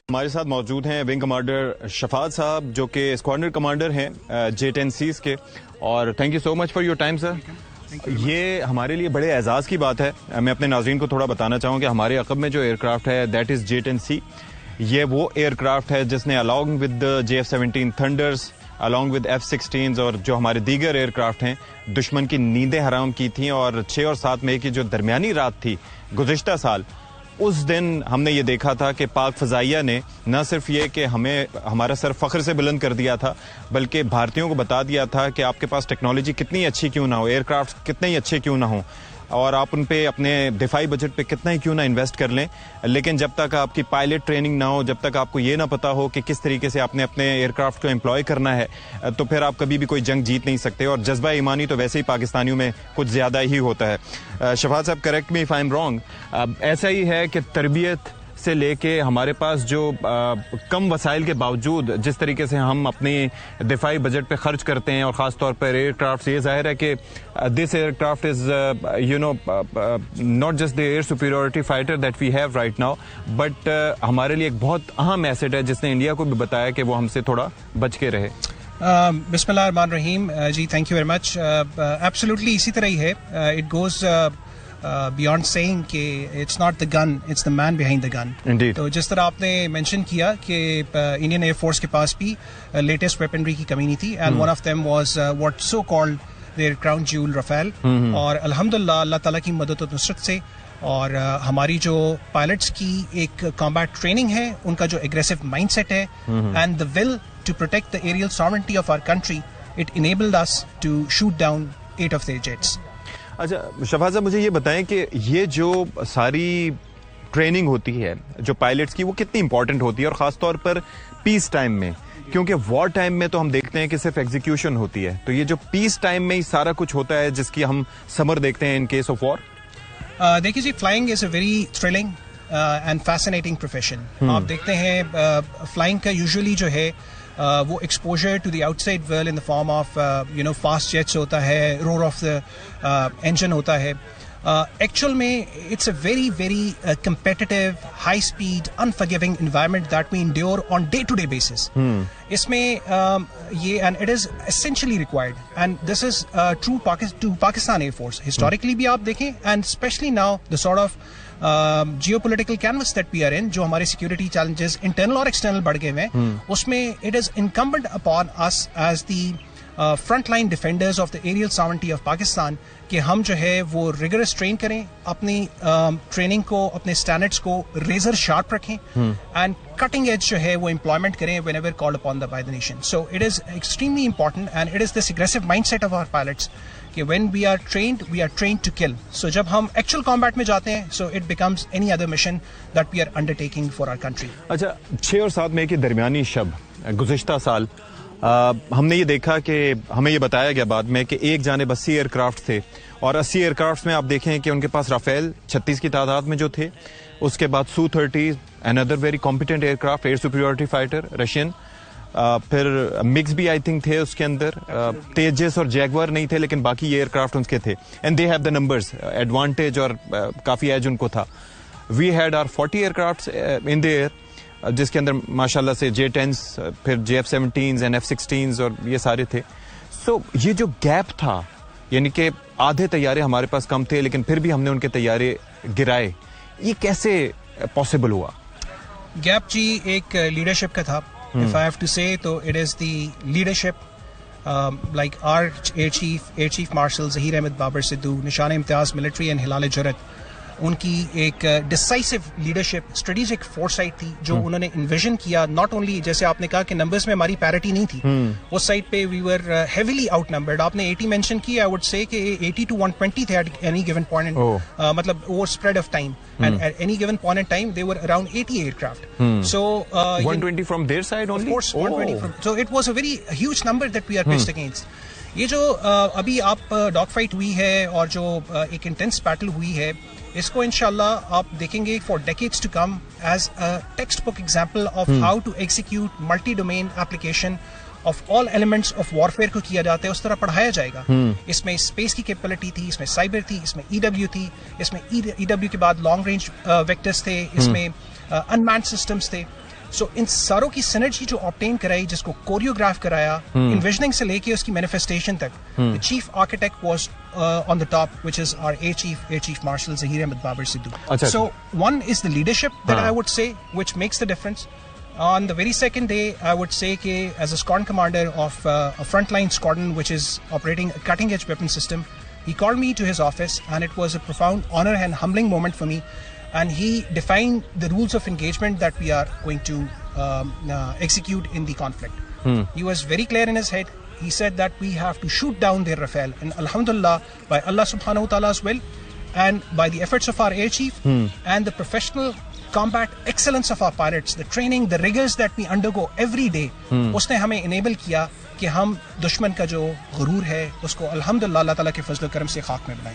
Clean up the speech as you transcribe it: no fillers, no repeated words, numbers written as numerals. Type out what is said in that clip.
ہمارے ساتھ موجود ہیں ونگ کمانڈر شفاعت صاحب جو کہ اسکواڈرن کمانڈر ہیں J-10Cs کے، اور thank you so much for your time sir. یہ ہمارے لیے بڑے اعزاز کی بات ہے. میں اپنے ناظرین کو تھوڑا بتانا چاہوں کہ ہمارے عقب میں جو ایئر کرافٹ ہے دیٹ از J-10C. یہ وہ ایئر کرافٹ ہے جس نے along with JF-17 Thunders along with F-16s اور جو ہمارے دیگر ایئر کرافٹ ہیں دشمن کی نیندیں حرام کی تھیں. اور 6 اور 7 مئی کی جو درمیانی رات تھی گزشتہ سال، اس دن ہم نے یہ دیکھا تھا کہ پاک فضائیہ نے نہ صرف یہ کہ ہمیں ہمارا سر فخر سے بلند کر دیا تھا، بلکہ بھارتیوں کو بتا دیا تھا کہ آپ کے پاس ٹیکنالوجی کتنی اچھی کیوں نہ ہو، ایئر کرافٹ کتنے ہی اچھے کیوں نہ ہوں، اور آپ ان پہ اپنے دفاعی بجٹ پہ کتنا ہی کیوں نہ انویسٹ کر لیں، لیکن جب تک آپ کی پائلٹ ٹریننگ نہ ہو، جب تک آپ کو یہ نہ پتا ہو کہ کس طریقے سے آپ نے اپنے ایئر کرافٹ کو امپلوائے کرنا ہے، تو پھر آپ کبھی بھی کوئی جنگ جیت نہیں سکتے. اور جذبہ ایمانی تو ویسے ہی پاکستانیوں میں کچھ زیادہ ہی ہوتا ہے. شفاعت صاحب correct me if I am wrong, ایسا ہی ہے کہ تربیت سے لے کے ہمارے پاس جو کم وسائل کے باوجود جس طریقے سے ہم اپنی دفاعی بجٹ پہ خرچ کرتے ہیں، اور خاص طور پر ایئر کرافٹ، یہ ظاہر ہے کہ this aircraft is not just the air superiority fighter that we have right now, but ہمارے لیے ایک بہت اہم ایسٹ ہے جس نے انڈیا کو بھی بتایا کہ وہ ہم سے تھوڑا بچ کے رہے. بسم اللہ الرحمن الرحیم. جی thank you very much. Absolutely اسی طرح ہی ہے. اٹ گوز بیانڈ سیئنگ کہ it's not the gun, it's the man behind the gun. تو جس طرح آپ نے مینشن کیا کہ انڈین ایئر فورس کے پاس بھی لیٹسٹ ویپنری کی کمی نہیں تھی، and one of them was what so called their crown jewel Rafale. اور الحمدللہ اللہ تعالیٰ کی مدد و نصرت سے اور ہماری جو پائلٹس کی ایک کمبیٹ ٹریننگ ہے، ان کا جو اگریسو مائنڈ سیٹ ہے and the will to protect the aerial sovereignty of our country, it enabled us to shoot down 8 of their jets. اچھا شفاعت صاحب، مجھے یہ بتائیں کہ یہ جو ساری ٹریننگ ہوتی ہے جو پائلٹس کی، وہ کتنی امپورٹنٹ ہوتی ہے، اور خاص طور پر پیس ٹائم میں، کیونکہ وار ٹائم میں تو ہم دیکھتے ہیں کہ صرف ایگزیکیوشن ہوتی ہے، تو یہ جو پیس ٹائم میں ہی سارا کچھ ہوتا ہے جس کی ہم سمر دیکھتے ہیں ان کیس آف وار. دیکھیے جی، flying is a very thrilling and fascinating profession. آپ دیکھتے ہیں فلائنگ کا یوزلی جو ہے وہ exposure to the outside world in the form of fast jets ہوتا ہے، رور آف دا انجن ہوتا ہے. ایکچوئل میں it's a very very competitive, high speed, unforgiving environment that we endure on day to day basis. اس میں یہ and it is essentially required, and this is true to Pakistan air force. Historically بھی آپ دیکھیں، and especially now the sort of geo political canvas that we are in, جو ہمارے security challenges internal اور external بڑھ گئے ہیں، اس میں it is incumbent upon us as the front line defenders of the aerial sovereignty of Pakistan کہ ہم جو ہے وہ ریگرس ٹرین کریں، اپنی ٹریننگ کو، اپنے اسٹینڈرڈس کو ریزر شارپ رکھیں، اینڈ کٹنگ ایج جو ہے وہ امپلائمنٹ کریں whenever called upon the by the nation. So it is extremely important and it is this aggressive mind set of our pilots کہ when we are trained to kill. So جب ہم actual combat میں جاتے ہیں، so it becomes any other mission that we are undertaking for our country. اچھا، 6 اور 7 مئی کی درمیانی شب گزشتہ سال ہم نے یہ دیکھا کہ ہمیں یہ بتایا گیا بعد میں کہ ایک جانب 80 ایئر کرافٹ تھے، اور 80 ایئر کرافٹ میں آپ دیکھیں کہ ان کے پاس رافیل 36 کی تعداد میں جو تھے، اس کے بعد Su-30 another very competent aircraft, air superiority fighter Russian, پھر مکس بھی آئی تھنک تھے اس کے اندر، تیجس اور جیگوار نہیں تھے لیکن باقی ایئر کرافٹ ان کے تھے، and they have the numbers advantage, اور کافی ایج ان کو تھا. We had our 40 aircraft in the air, جس کے اندر ماشاءاللہ سے J-10s، پھر JF-17s and F-16s اور یہ سارے تھے. سو یہ جو گیپ تھا، یعنی کہ آدھے طیارے ہمارے پاس کم تھے لیکن پھر بھی ہم نے ان کے طیارے گرائے، یہ کیسے پاسبل ہوا؟ گیپ جی ایک لیڈرشپ کا تھا. If I have to say, تو it is the leadership like our Air Chief Marshal Zahir Ahmed Babar Sidhu, نشان امتیاز ملٹری اینڈ ہلال جرت، ان کی ایک ڈسائسو لیڈرشپ، اسٹریٹجک فورسائٹ تھی جو انہوں نے انویژن کیا. ناٹ اونلی جیسے آپ نے کہا کہ نمبرز میں ہماری پیرٹی نہیں تھی، اس سائٹ پہ وی ور ہیویلی آؤٹ نمبرڈ. آپ نے 80 مینشن کی، آئی وڈ سے کہ 80 to 120 تھے ایٹ اینی گیون پوائنٹ، مطلب over spread of time, and at any given point in time they were around 80 aircraft. So 120 from there side only, of course 120 from, so it was a very huge number that we are pitched against. یہ جو ابھی آپ dog fight ہوئی ہے اور جو ایک intense battle ہوئی ہے، اس کو انشاءاللہ آپ دیکھیں گے for decades to come as a textbook example of how to execute multi domain application of all elements of warfare کو کیا جاتا ہے، اس طرح پڑھایا جائے گا. اس میں اسپیس کی کیپبلٹی تھی، اس میں سائبر تھی، اس میں EW تھی، اس میں EW کے بعد لانگ رینج ویکٹرز تھے، اس میں انمینڈ سسٹمز تھے. سو ان ساروں کی سنرجی جو آبٹین کرائی, جس کو کوریوگراف کرایا, انویژننگ سے لے کے اس کی مینیفیسٹیشن تک, chief architect was on the top, which is our air chief marshal Zaheer Ahmed Babar Sidhu. So one is the leadership that I would say which makes the difference. On the very second day, I would say that as a squadron commander of a frontline squadron which is operating a cutting-edge weapon system, he called me to his office, and it was a profound honor and humbling moment for me. And he defined the rules of engagement that we are going to execute in the conflict. He was very clear in his head. He said that we have to shoot down their Rafale, and alhamdulillah, by Allah subhanahu wa ta'ala's will, and by the efforts of our air chief and the professional combat excellence of our pilots, the training, the rigors that we undergo every day, اس نے ہمیں enable کیا کہ ہم دشمن کا جو غرور ہے اس کو الحمدللہ اللہ تعالیٰ کے فضل و کرم سے خاک میں بنائیں.